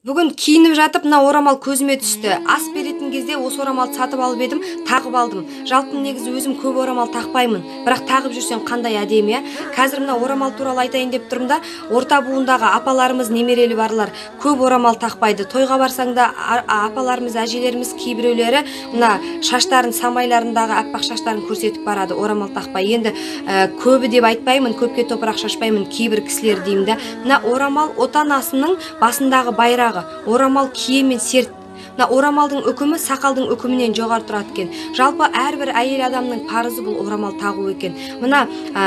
Бүгін киініп жатып, мына орамал көзіме түсті. Ас беретін кезде осы орамалды сатып алып едім, тағып алдым. Жалпы негізі өзім көп орамал тақпаймын, бірақ тағып жүрсем қандай әдемі, иә? Қазір мына орамал туралы айтайын деп тұрмын да, орта буындағы апаларымыз, немерелі барлар көп орамал тақпайды. Тойға барсаң да апаларымыз, әжелеріміз кейбіреулері мына шаштарын, самайларындағы аппақ шаштарын көрсетіп барады, орамал тақпай. Енді көбі деп айтпаймын, көпке топырақ шашпаймын, кейбір кісілер деймін да. Мына орамал отанасының басындағы байрағы. Орамал кие мен серт. Мына орамалдың үкімі сақалдың үкімінен жоғары тұрады екен. Жалпы әрбір әйел адамның парызы бұл орамал тағу екен. Мына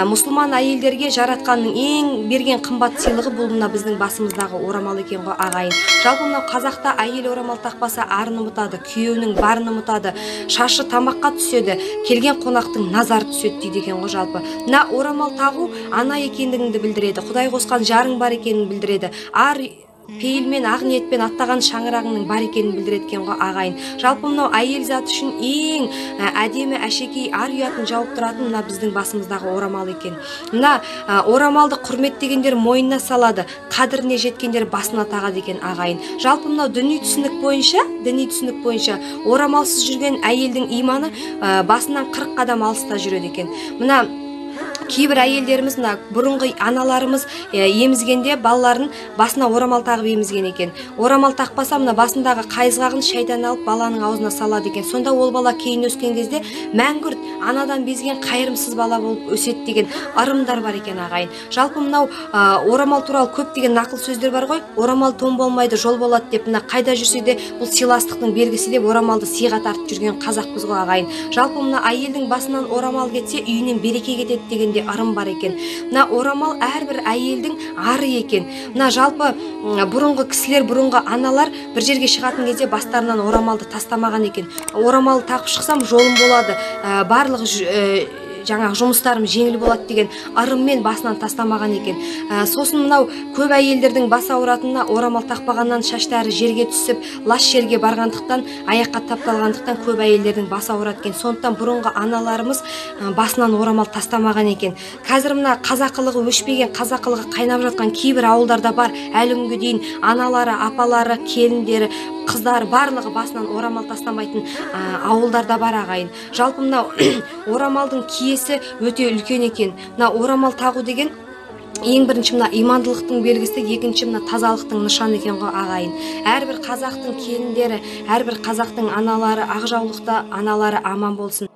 мұсылман әйелдерге жаратқанның ең берген қымбат сыйлығы бұл мына біздің басымыздағы орамал екен ғой, ағайын. Жалпы мына қазақта әйел орамал тақпаса арын ұмытады, күйеуінің барын ұмытады, шашы тамаққа түседі, келген қонақтың назары түседі дейді екен ғой жалпы. Мына орамал тағу ана екендігіңді білдіреді, Құдай қосқан жарың бар екенін білдіреді. Пейілмен, ақ ниетпен аттаған шаңырағының бар екенін білдіреткен ғой, ағайын. Жалпы мынау әйел зат үшін ең әдемі, әшекей, ар ұятын жауып тұратын мына біздің басымыздағы орамал екен. Мына орамалды құрметтегендер мойнына салады, қадіріне жеткендер басына тағады екен, ағайын. Жалпы мынау діни түсінік бойынша орамалсыз жүрген әйелдің иманы басынан 40 қадам алыста жүреді екен. Мына кейбір әйелдеріміз, бұрынғы аналарымыз емізгенде балаларын басына орамал тағып емізген екен. Орамал тақпаса мына басындағы қайызғағын шайтан алып баланың аузына салады екен. Сонда ол бала кейін өскен кезде мәңгүрт анадан безген қайырымсыз бала болып өседі деген ырымдар бар екен, ағайын. Жалпы мынау орамал туралы көптеген нақыл сөздер бар ғой. Орамал тон болмайды, жол болады деп, мына қайда жүрсе де бұл сыйластықтың белгісі деп орамалды сыйға тартып жүрген қазақпыз ғой, ағайын. Жалпы мына әйелдің басынан орамал кетсе, үйінен береке кетеді деген ырым бар екен. Мына орамал әрбір әйелдің ары екен. Мына жалпы бұрынғы кісілер, бұрынғы аналар бір жерге шығатын кезде бастарынан орамалды тастамаған екен. Орамалды тағып шықсам жолым болады, барлығы жаңағы жұмыстарым жеңіл болады деген ырыммен басынан тастамаған екен. Сосын мынау көп әйелдердің бас ауыратынына орамал тақпағаннан шаштары жерге түсіп, лас жерге барғандықтан, аяққа тапталғандықтан көп әйелдердің бас ауырады екен. Сондықтан бұрынғы аналарымыз басынан орамал тастамаған екен. Қазір мына қазақылығы өшпеген, қазақылығы қайнап жатқан кейбір ауылдарда бар, әлі күнге дейін аналары, апалары, келіндері, қыздары барлығы басынан орамал тастамайтын ауылдарда бар, ағайын. Жалпы мынау орамалдың киесі өте үлкен екен. Мына орамал тағу деген ең бірінші мына имандылықтың белгісі, екінші мына тазалықтың нышаны екен ғой, ағайын. Әрбір қазақтың келіндері, әрбір қазақтың аналары ақ жаулықта, аналары аман болсын.